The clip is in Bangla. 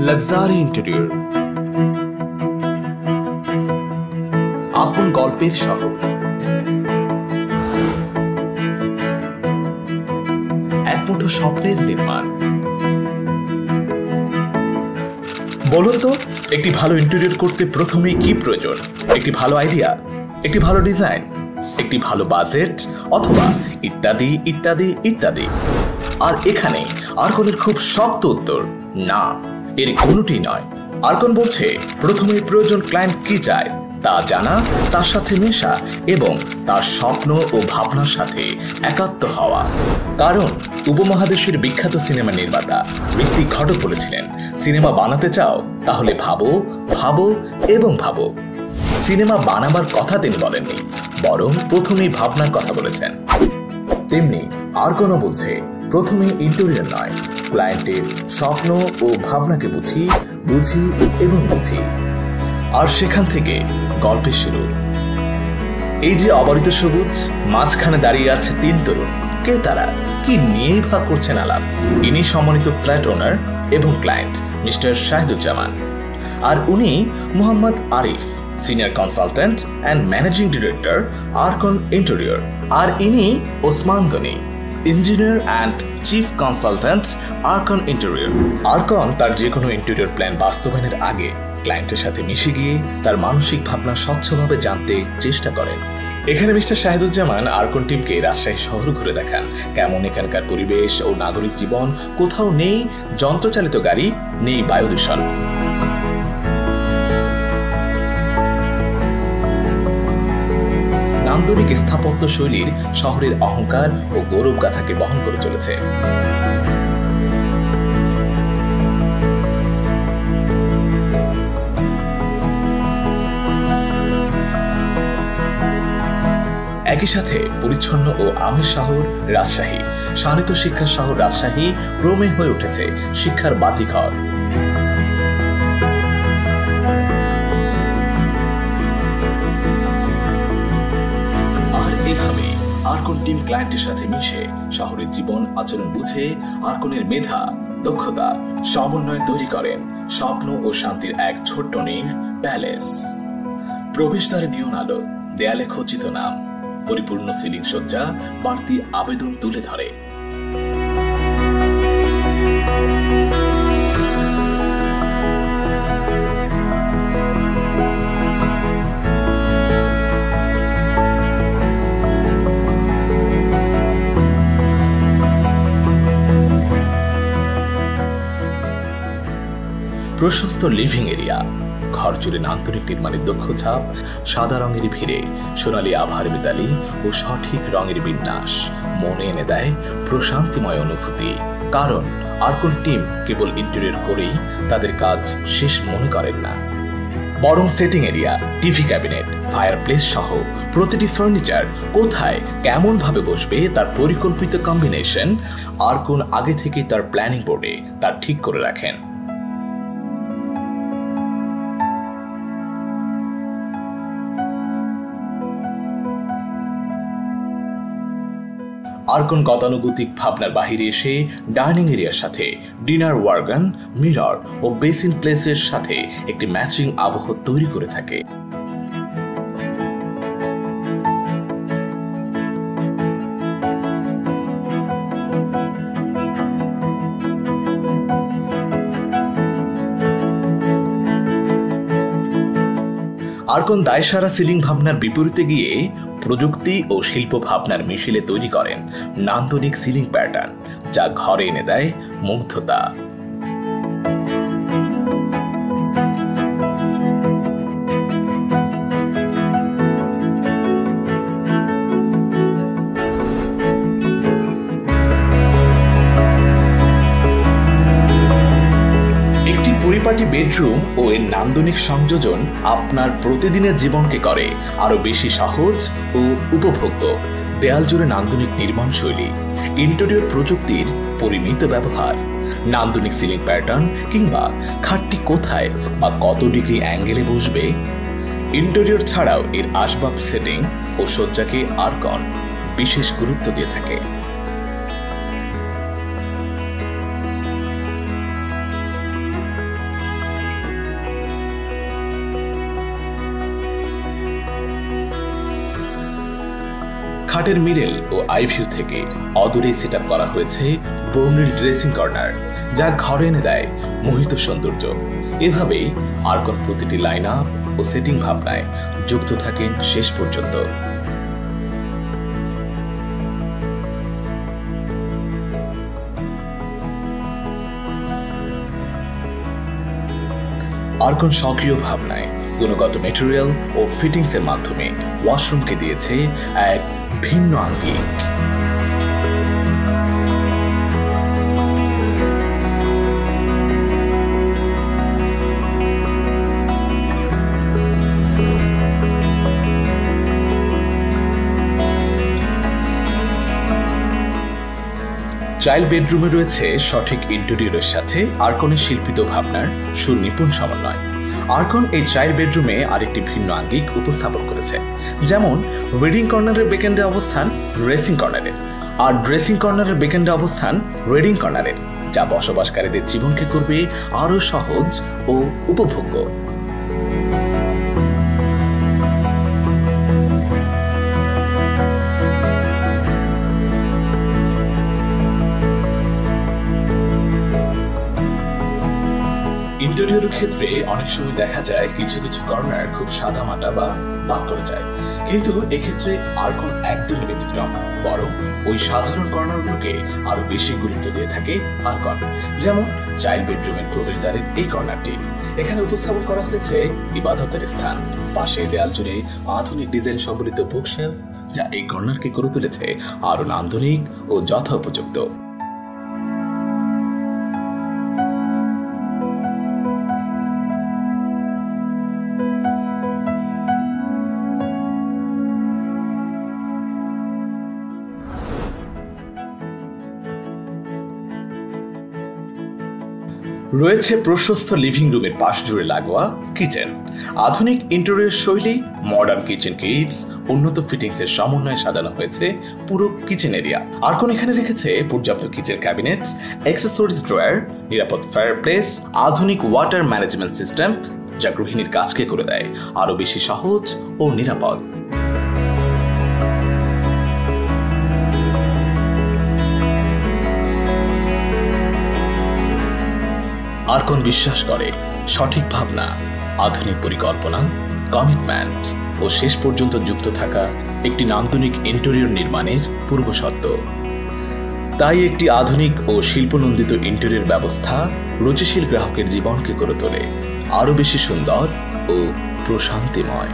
লাক্সারি ইন্টেরিয়র, আপন গল্পের শহর, এক মুঠো স্বপ্নের নির্মাণ। বলুন তো, একটি ভালো ইন্টেরিয়র করতে প্রথমেই কি প্রয়োজন? একটি ভালো আইডিয়া, একটি ভালো ডিজাইন, একটি ভালো বাজেট, অথবা ইত্যাদি ইত্যাদি ইত্যাদি। আর এখানে আরকনের খুব শক্ত উত্তর, না, এর কোনোটি নয়। আরকন বলছে প্রথমেই প্রয়োজন ক্লায়েন্ট কি চায় তা জানা, তার সাথে মেশা এবং তার স্বপ্ন ও ভাবনার সাথে একাত্ম হওয়া। কারণ উপমহাদেশের বিখ্যাত সিনেমা নির্মাতা ঋত্বিক ঘটক বলেছিলেন, সিনেমা বানাতে চাও তাহলে ভাবো, ভাবো এবং ভাবো। সিনেমা বানাবার কথা তিনি বলেননি, বরং প্রথমেই ভাবনার কথা বলেছেন। তেমনি আরকনও বলছে প্রথমে ইন্টেরিয়র নয়, ক্লায়েন্টের স্বপ্ন ও ভাবনাকে বুঝি এবং বুঝি, আর সেখান থেকে গল্পের শুরু। এই যে অবারিত সবুজ, মাঝখানে দাঁড়িয়ে আছে তিন তরুণ। কে তারা? কি নিয়েই বা করছেন আলাপ? ইনি সম্মানিত ফ্ল্যাট ওনার এবং ক্লায়েন্ট মিস্টার শাহিদুজ্জামান, আর উনি Mohammad Arif, senior consultant and managing director, Arcon interior. আর ইনি Osman Gani, engineer and chief consultant, Arcon interior. Arcon তার যে কোনো ইন্টেরিয়র প্ল্যান বাস্তবায়নের আগে ক্লায়েন্টের সাথে মিশে গিয়ে তার মানসিক ভাবনা স্বচ্ছভাবে জানতে চেষ্টা করেন। এখানে মিস্টার শাহিদুজ্জামান আরকন টিমকে রাজশাহী শহর ঘুরে দেখান, কেমন এখানকার পরিবেশ ও নাগরিক জীবন। কোথাও নেই যন্ত্রচালিত গাড়ি, নেই বায়ু দূষণ। নান্দনিক স্থাপত্য শৈলীর শহরের অহংকার ও গৌরব গাথাকে বহন করে চলেছে। একই সাথে পরিচ্ছন্ন ও আমের শহর রাজশাহী, শানিত শিক্ষার শহর রাজশাহী ক্রমে হয়ে উঠেছে শিক্ষার বাতিঘর। আর এভাবে আরকন টিম ক্লায়েন্টের সাথে মিশে শহরের জীবন আচরণ বুঝে আরকনের মেধা, দক্ষতা, সমন্বয় তৈরি করেন স্বপ্ন ও শান্তির এক ছোট্ট নীড় প্যালেস। প্রবেশদ্বারে নিয়ন আলো, দেয়ালে খচিত নাম, পরিপূর্ণ সিলিং সজ্জা বাড়তি আবেদন তুলে ধরে। প্রশস্ত লিভিং এরিয়া, ঘর জুড়ে নান্দনিক নির্মাণের দক্ষ ছাপ, সাদা রঙের ভিড়ে সোনালী আভার মিতালি ও সঠিক রঙের বিন্যাস মনে এনে দেয় প্রশান্তিময় অনুভূতি। কারণ আরকন টিম কেবল ইন্টেরিয়র করেই তাদের কাজ শেষ মনে করেন না, বরং setting area, TV cabinet, fireplace সহ প্রতিটি ফার্নিচার কোথায় কেমন ভাবে বসবে তার পরিকল্পিত কম্বিনেশন আরকন আগে থেকেই তার প্ল্যানিং বোর্ডে তা ঠিক করে রাখেন। আরকন গতানুগতিক ভাবনার বাহিরে এসে ডাইনিং এরিয়ার সাথে ডিনার ওয়ার্গান, মিরর ও বেসিন প্লেসের সাথে একটি ম্যাচিং আবহ তৈরি করে থাকে। আরকন দায়সারা সিলিং ভাবনার বিপরীতে গিয়ে প্রযুক্তি ও শিল্প ভাবনার মিশেলে তৈরি করেন নান্দনিক সিলিং প্যাটার্ন, যা ঘরে এনে দেয় মুগ্ধতা। পরিপাটি বেডরুম ও এর নান্দনিক সংযোজন আপনার প্রতিদিনের জীবনকে করে আরো বেশি সহজ ও উপভোগ্য। দেয়াল জুড়ে নান্দনিক নির্মাণ শৈলী, ইন্টেরিয়র প্রযুক্তির পরিমিত ব্যবহার, নান্দনিক সিলিং প্যাটার্ন কিংবা খাটটি কোথায় বা কত ডিগ্রি অ্যাঙ্গেলে বসবে। ইন্টেরিয়র ছাড়াও এর আসবাব সেটিং ও সজ্জাকে আরকন বিশেষ গুরুত্ব দিয়ে থাকে। খাটের মিরেল ও আইভিউ থেকে অদূরে সেট আপ করা হয়েছে বর্ণিল ড্রেসিং কর্নার, যা ঘরে এনে দেয় মোহিত সৌন্দর্য। এভাবেই আরকন প্রতিটি লাইন আপ ও সেটিং ভাবনায় যুক্ত থাকেন শেষ পর্যন্ত। আরকন সক্রিয় ভাবনায় গুণগত মেটেরিয়াল ও ফিটিংসের মাধ্যমে ওয়াশরুমকে দিয়েছে এক ভিন্ন আঙ্গিক। চাইল্ড বেডরুমে রয়েছে সঠিক ইন্টেরিয়রের সাথে আরকনের শিল্পিত ভাবনার সুনিপুণ সমন্বয়। আরকন এই চাইল্ড বেডরুমে আরেকটি ভিন্ন আঙ্গিক উপস্থাপন করেছে, যেমন রিডিং কর্নারের বেকেন্ডে অবস্থান ড্রেসিং কর্নারের, আর ড্রেসিং কর্নারের বেকেন্ডে অবস্থান রিডিং কর্নারের, যা বসবাসকারীদের জীবনকে করবে আরও সহজ ও উপভোগ্য। ইন্টেরিয়রের ক্ষেত্রে অনেক সময় দেখা যায় কিছু কিছু কর্নার খুব সাদামাটা বা বাদ পড়ে যায়, কিন্তু এক্ষেত্রে আরকন একদমই ব্যতিক্রম। বরং ওই সাধারণ কর্নারগুলোকে আরো বেশি গুরুত্ব দিয়ে থাকে আরকন। যেমন চাইল্ড বেডরুমের প্রবেশদ্বারের এই কর্নারটি, এখানে উপস্থাপন করা হয়েছে ইবাদতের স্থান। পাশে দেয়াল জুড়ে আধুনিক ডিজাইন সম্বলিত বুকশেলফ, যা এই কর্নারকে করে তুলেছে আরো নান্দনিক ও যথোপযুক্ত। রয়েছে প্রশস্ত লিভিং রুমের পাশ জুড়ে লাগোয়া কিচেন। আধুনিক ইন্টেরিয়র শৈলী, মডার্ন কিচেন কিটস, উন্নত ফিটিংসের সমন্বয়ে সাজানো হয়েছে পুরো কিচেন এরিয়া। আরকন এখানে রেখেছে পর্যাপ্ত কিচেন ক্যাবিনেটস, অ্যাক্সেসরিজ ড্রয়ার, নিরাপদ ফায়ারপ্লেস, আধুনিক ওয়াটার ম্যানেজমেন্ট সিস্টেম, যা গৃহিণীর কাজকে করে দেয় আরো বেশি সহজ ও নিরাপদ। আরকন বিশ্বাস করে সঠিক ভাবনা, আধুনিক পরিকল্পনা, কমিটমেন্ট ও শেষ পর্যন্ত যুক্ত থাকা একটি নান্দনিক ইন্টেরিয়র নির্মাণের পূর্বশর্ত। তাই একটি আধুনিক ও শিল্পনন্দিত ইন্টেরিয়র ব্যবস্থা রুচিশীল গ্রাহকের জীবনকে করে তোলে আরো বেশি সুন্দর ও প্রশান্তিময়।